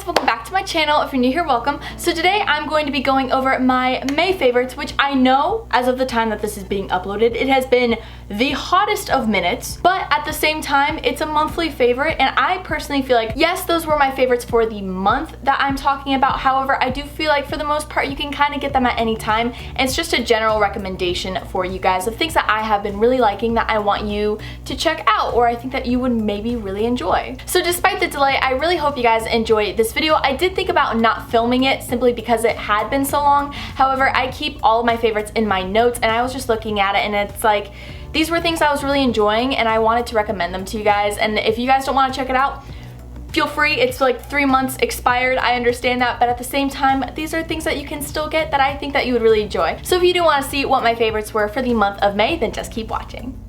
guys, welcome back to my channel. If you're new here, welcome. So today I'm going to be going over my May favorites, which I know as of the time that this is being uploaded, it has been the hottest of minutes, but at the same time, it's a monthly favorite, and I personally feel like, yes, those were my favorites for the month that I'm talking about. However, I do feel like for the most part, you can kind of get them at any time, and it's just a general recommendation for you guys of things that I have been really liking that I want you to check out, or I think that you would maybe really enjoy. So despite the delay, I really hope you guys enjoy this video. I did think about not filming it simply because it had been so long. However, I keep all of my favorites in my notes, and I was just looking at it, and it's like, these were things I was really enjoying, and I wanted to recommend them to you guys. And if you guys don't want to check it out, feel free. It's like 3 months expired, I understand that, but at the same time, these are things that you can still get that I think that you would really enjoy. So if you do want to see what my favorites were for the month of May, then just keep watching.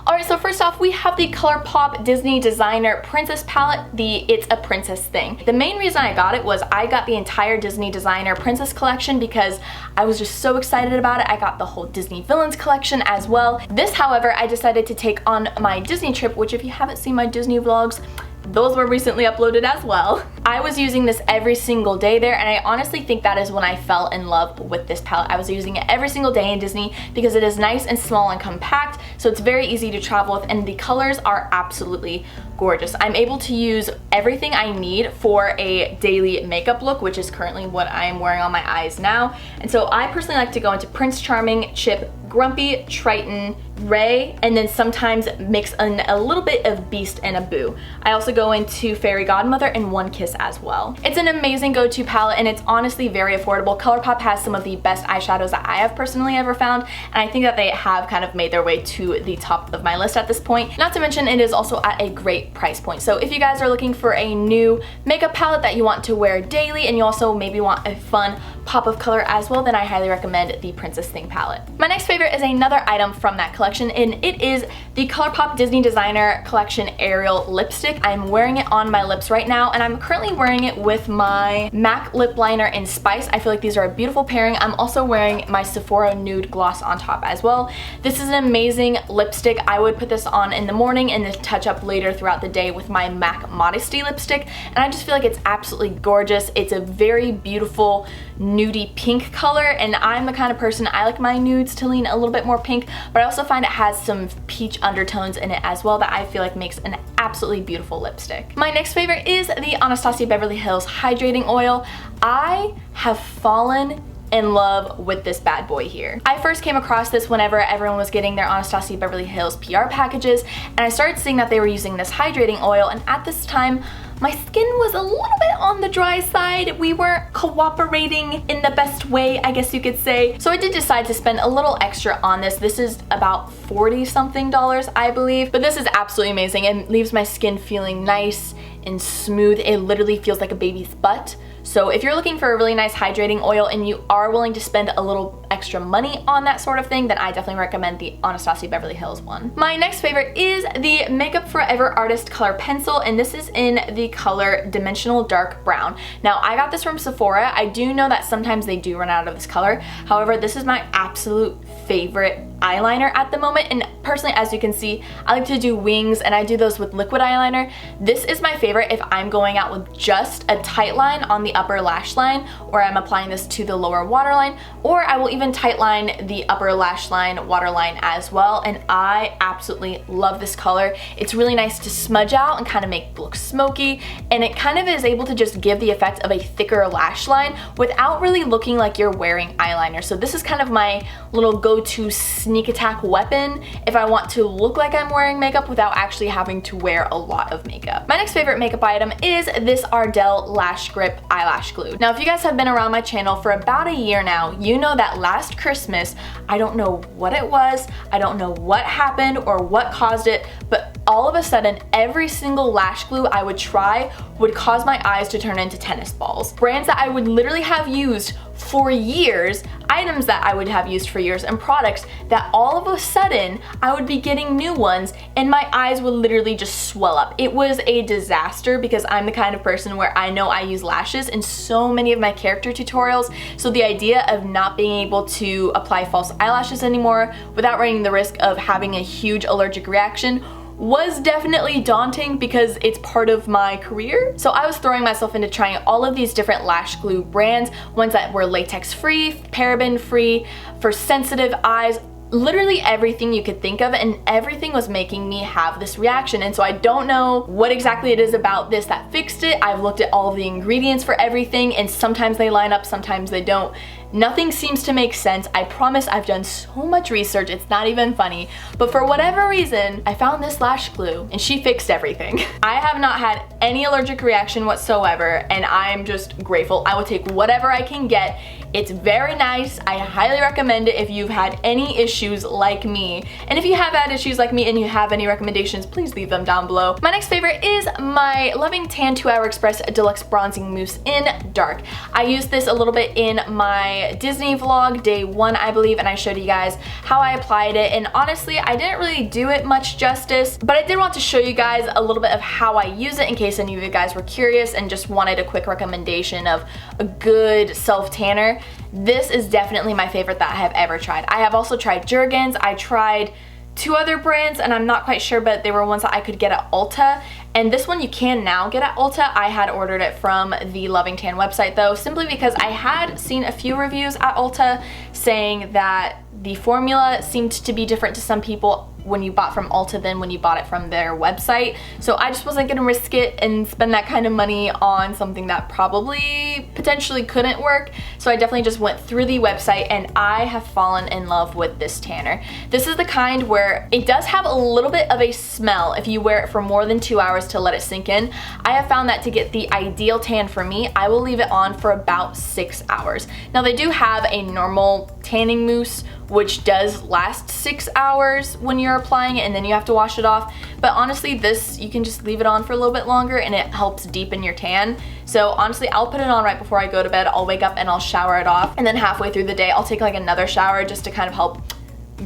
Alright, so first off, we have the ColourPop Disney Designer Princess Palette, the It's a Princess thing. The main reason I got it was I got the entire Disney Designer Princess collection because I was just so excited about it. I got the whole Disney Villains collection as well. This, however, I decided to take on my Disney trip, which if you haven't seen my Disney vlogs, those were recently uploaded as well. I was using this every single day there, and I honestly think that is when I fell in love with this palette. I was using it every single day in Disney because it is nice and small and compact, so it's very easy to travel with, and the colors are absolutely gorgeous. I'm able to use everything I need for a daily makeup look, which is currently what I am wearing on my eyes now. And so I personally like to go into Prince Charming, Chip, Grumpy, Triton, Ray, and then sometimes mix in a little bit of Beast and a Boo. I also go into Fairy Godmother and One Kiss as well. It's an amazing go-to palette, and it's honestly very affordable. ColourPop has some of the best eyeshadows that I have personally ever found, and I think that they have kind of made their way to the top of my list at this point. Not to mention, it is also at a great price point. So if you guys are looking for a new makeup palette that you want to wear daily, and you also maybe want a fun pop of color as well, then I highly recommend the Princess Thing palette. My next favorite is another item from that collection, and it is the ColourPop Disney Designer Collection Ariel lipstick. I'm wearing it on my lips right now, and I'm currently wearing it with my MAC lip liner in Spice. I feel like these are a beautiful pairing. I'm also wearing my Sephora Nude Gloss on top as well. This is an amazing lipstick. I would put this on in the morning and then touch up later throughout the day with my MAC Modesty lipstick, and I just feel like it's absolutely gorgeous. It's a very beautiful nudie pink color, and I'm the kind of person, I like my nudes to lean a little bit more pink, but I also find it has some peach undertones in it as well that I feel like makes an absolutely beautiful lipstick. My next favorite is the Anastasia Beverly Hills Hydrating Oil. I have fallen in love with this bad boy here. I first came across this whenever everyone was getting their Anastasia Beverly Hills PR packages, and I started seeing that they were using this hydrating oil, and at this time, my skin was a little bit on the dry side. We weren't cooperating in the best way, I guess you could say. So I did decide to spend a little extra on this. This is about $40 something, I believe. But this is absolutely amazing and leaves my skin feeling nice and smooth. It literally feels like a baby's butt. So if you're looking for a really nice hydrating oil and you are willing to spend a little extra money on that sort of thing, then I definitely recommend the Anastasia Beverly Hills one. My next favorite is the Makeup Forever Artist Color Pencil, and this is in the color Dimensional Dark Brown. Now, I got this from Sephora. I do know that sometimes they do run out of this color. However, this is my absolute favorite eyeliner at the moment, and personally, as you can see, I like to do wings, and I do those with liquid eyeliner. This is my favorite if I'm going out with just a tight line on the upper lash line, or I'm applying this to the lower waterline, or I will even tight line the upper lash line, waterline as well, and I absolutely love this color. It's really nice to smudge out and kind of make it look smoky, and it kind of is able to just give the effect of a thicker lash line without really looking like you're wearing eyeliner. So this is kind of my little go-to sneak attack weapon if I want to look like I'm wearing makeup without actually having to wear a lot of makeup. My next favorite makeup item is this Ardell Lash Grip Eyelash Glue. Now, if you guys have been around my channel for about a year now, you know that last Christmas, I don't know what it was, I don't know what happened or what caused it, but all of a sudden, every single lash glue I would try would cause my eyes to turn into tennis balls. Brands that I would literally have used for years, items that I would have used for years, and products that all of a sudden I would be getting new ones and my eyes would literally just swell up. It was a disaster because I'm the kind of person where I know I use lashes in so many of my character tutorials, so the idea of not being able to apply false eyelashes anymore without running the risk of having a huge allergic reaction was definitely daunting because it's part of my career. So I was throwing myself into trying all of these different lash glue brands, ones that were latex free, paraben free, for sensitive eyes, literally everything you could think of, and everything was making me have this reaction. And so I don't know what exactly it is about this that fixed it. I've looked at all of the ingredients for everything, and sometimes they line up, sometimes they don't. Nothing seems to make sense. I promise I've done so much research, it's not even funny. But for whatever reason, I found this lash glue and she fixed everything. I have not had any allergic reaction whatsoever, and I'm just grateful. I will take whatever I can get. It's very nice. I highly recommend it if you've had any issues like me. And if you have had issues like me and you have any recommendations, please leave them down below. My next favorite is my Loving Tan 2 Hour Express Deluxe Bronzing Mousse in Dark. I used this a little bit in my Disney vlog, day 1 I believe, and I showed you guys how I applied it, and honestly I didn't really do it much justice, but I did want to show you guys a little bit of how I use it in case any of you guys were curious and just wanted a quick recommendation of a good self-tanner. This is definitely my favorite that I have ever tried. I have also tried Jergens, I tried 2 other brands, and I'm not quite sure, but they were ones that I could get at Ulta, and this one you can now get at Ulta. I had ordered it from the Loving Tan website though, simply because I had seen a few reviews at Ulta saying that the formula seemed to be different to some people when you bought from Ulta than when you bought it from their website. So I just wasn't gonna risk it and spend that kind of money on something that probably potentially couldn't work. So I definitely just went through the website, and I have fallen in love with this tanner. This is the kind where it does have a little bit of a smell if you wear it for more than 2 hours to let it sink in. I have found that to get the ideal tan for me, I will leave it on for about 6 hours. Now they do have a normal tanning mousse which does last 6 hours when you're applying it, and then you have to wash it off. But honestly, this, you can just leave it on for a little bit longer and it helps deepen your tan. So honestly, I'll put it on right before I go to bed. I'll wake up and I'll shower it off, and then halfway through the day I'll take like another shower just to kind of help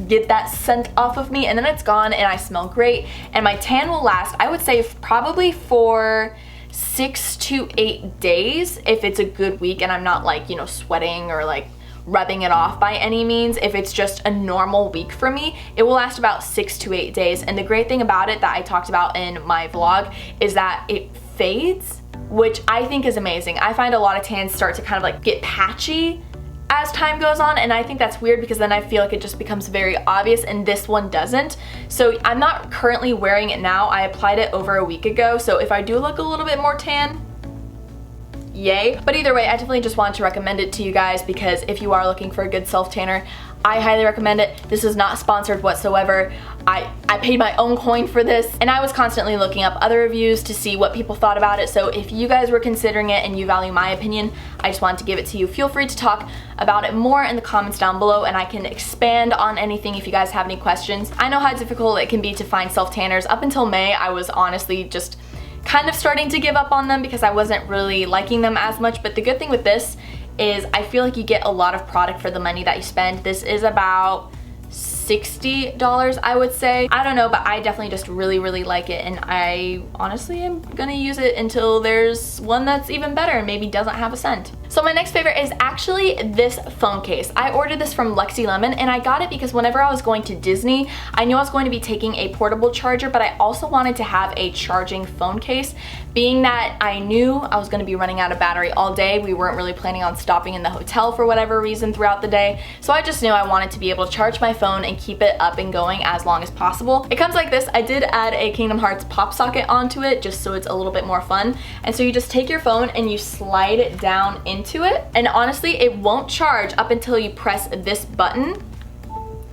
get that scent off of me, and then it's gone and I smell great, and my tan will last, I would say, probably for 6 to 8 days if it's a good week and I'm not like, you know, sweating or like rubbing it off by any means. If it's just a normal week for me, it will last about 6 to 8 days. And the great thing about it that I talked about in my vlog is that it fades, which I think is amazing. I find a lot of tans start to kind of like get patchy as time goes on, and I think that's weird because then I feel like it just becomes very obvious, and this one doesn't. So I'm not currently wearing it now. I applied it over a week ago, so if I do look a little bit more tan, yay. But either way, I definitely just wanted to recommend it to you guys because if you are looking for a good self-tanner, I highly recommend it. This is not sponsored whatsoever. I paid my own coin for this, and I was constantly looking up other reviews to see what people thought about it. So if you guys were considering it and you value my opinion, I just wanted to give it to you. Feel free to talk about it more in the comments down below, and I can expand on anything if you guys have any questions. I know how difficult it can be to find self-tanners. Up until May, I was honestly just kind of starting to give up on them because I wasn't really liking them as much. But the good thing with this is I feel like you get a lot of product for the money that you spend. This is about $60, I would say. I don't know, but I definitely just really like it, and I honestly am gonna use it until there's one that's even better and maybe doesn't have a scent. So my next favorite is actually this phone case. I ordered this from Lululemon, and I got it because whenever I was going to Disney, I knew I was going to be taking a portable charger, but I also wanted to have a charging phone case. Being that I knew I was going to be running out of battery all day, we weren't really planning on stopping in the hotel for whatever reason throughout the day, so I just knew I wanted to be able to charge my phone and keep it up and going as long as possible. It comes like this. I did add a Kingdom Hearts pop socket onto it just so it's a little bit more fun, and so you just take your phone and you slide it down into it, and honestly it won't charge up until you press this button,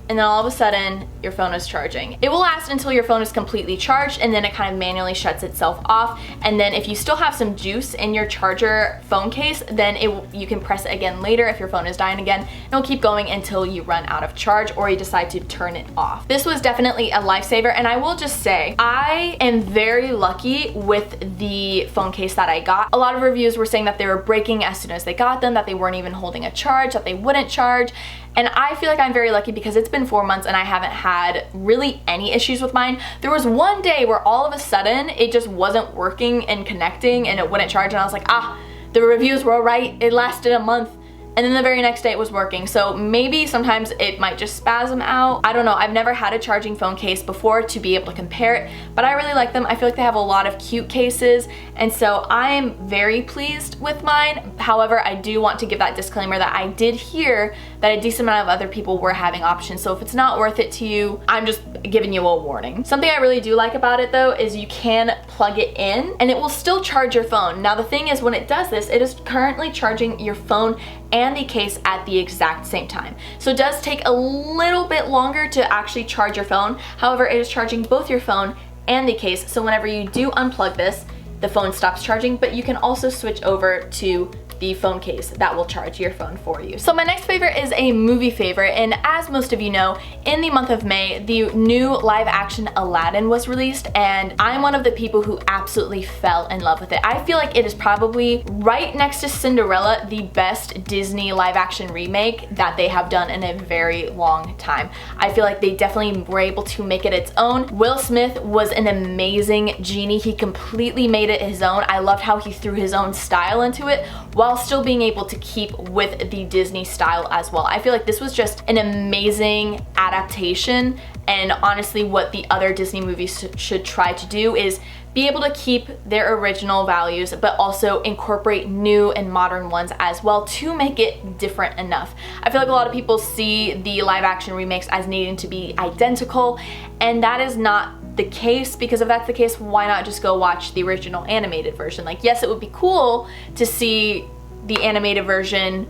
and then all of a sudden your phone is charging. It will last until your phone is completely charged, and then it kind of manually shuts itself off, and then if you still have some juice in your charger phone case, then you can press it again later if your phone is dying again, and it'll keep going until you run out of charge or you decide to turn it off. This was definitely a lifesaver, and I will just say I am very lucky with the phone case that I got. A lot of reviews were saying that they were breaking as soon as they got them, that they weren't even holding a charge, that they wouldn't charge. And I feel like I'm very lucky because it's been 4 months and I haven't had really any issues with mine. There was one day where all of a sudden it just wasn't working and connecting and it wouldn't charge, and I was like, ah, the reviews were right, it lasted a month. and then the very next day it was working. So maybe sometimes it might just spasm out. I don't know. I've never had a charging phone case before to be able to compare it, but I really like them. I feel like they have a lot of cute cases, and so I'm very pleased with mine. However, I do want to give that disclaimer that I did hear that a decent amount of other people were having options. So if it's not worth it to you, I'm just giving you a warning. Something I really do like about it though is you can plug it in and it will still charge your phone. Now the thing is, when it does this, it is currently charging your phone and the case at the exact same time. So it does take a little bit longer to actually charge your phone. However, it is charging both your phone and the case. So whenever you do unplug this, the phone stops charging, but you can also switch over to the phone case that will charge your phone for you. So my next favorite is a movie favorite, and as most of you know, in the month of May, the new live action Aladdin was released, and I'm one of the people who absolutely fell in love with it. I feel like it is probably right next to Cinderella the best Disney live action remake that they have done in a very long time. I feel like they definitely were able to make it its own. Will Smith was an amazing genie. He completely made it his own. I loved how he threw his own style into it while still being able to keep with the Disney style as well. I feel like this was just an amazing adaptation, and honestly what the other Disney movies should try to do is be able to keep their original values but also incorporate new and modern ones as well to make it different enough. I feel like a lot of people see the live action remakes as needing to be identical, and that is not the case, because if that's the case, why not just go watch the original animated version? Like, yes, it would be cool to see the animated version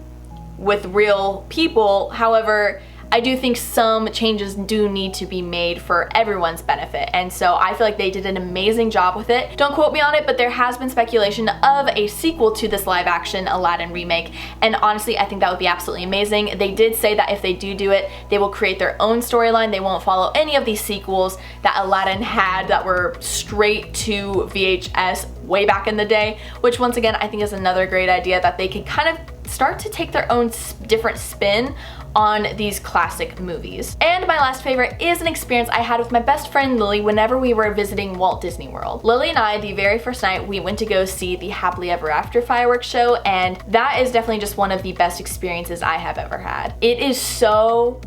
with real people. However, I do think some changes do need to be made for everyone's benefit, and so I feel like they did an amazing job with it. Don't quote me on it, but there has been speculation of a sequel to this live action Aladdin remake, and honestly I think that would be absolutely amazing. They did say that if they do it, they will create their own storyline. They won't follow any of these sequels that Aladdin had that were straight to VHS way back in the day, which once again I think is another great idea, that they could kind of start to take their own different spin on these classic movies. And my last favorite is an experience I had with my best friend Lily whenever we were visiting Walt Disney World. Lily and I, the very first night, we went to go see the Happily Ever After fireworks show, and that is definitely just one of the best experiences I have ever had. It is so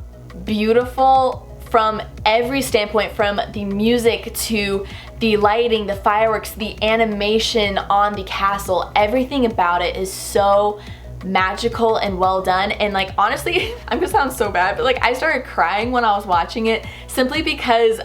beautiful from every standpoint, from the music to the lighting, the fireworks, the animation on the castle. Everything about it is so magical and well done. And like, honestly, I'm gonna sound so bad, but like I started crying when I was watching it, simply because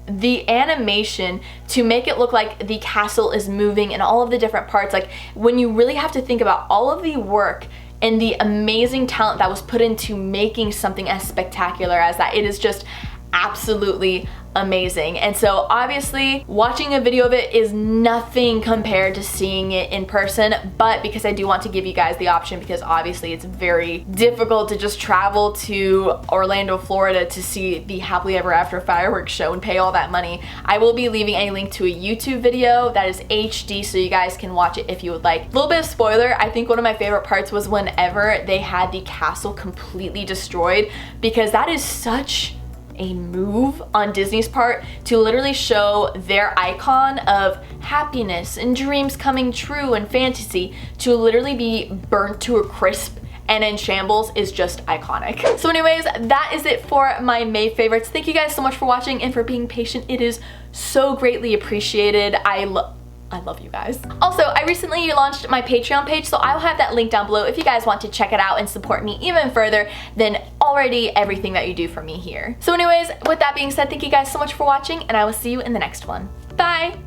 the animation to make it look like the castle is moving and all of the different parts, like when you really have to think about all of the work and the amazing talent that was put into making something as spectacular as that, it is just absolutely amazing. And so obviously watching a video of it is nothing compared to seeing it in person, but because I do want to give you guys the option, because obviously it's very difficult to just travel to Orlando, Florida to see the Happily Ever After fireworks show and pay all that money, I will be leaving a link to a YouTube video that is HD so you guys can watch it if you would like. A little bit of spoiler, I think one of my favorite parts was whenever they had the castle completely destroyed, because that is such a move on Disney's part to literally show their icon of happiness and dreams coming true and fantasy to literally be burnt to a crisp and in shambles is just iconic. So anyways, that is it for my May favorites. Thank you guys so much for watching and for being patient. It is so greatly appreciated. I love you guys. Also, I recently launched my Patreon page, so I'll have that link down below if you guys want to check it out and support me even further than already everything that you do for me here. So anyways, with that being said, thank you guys so much for watching, and I will see you in the next one. Bye!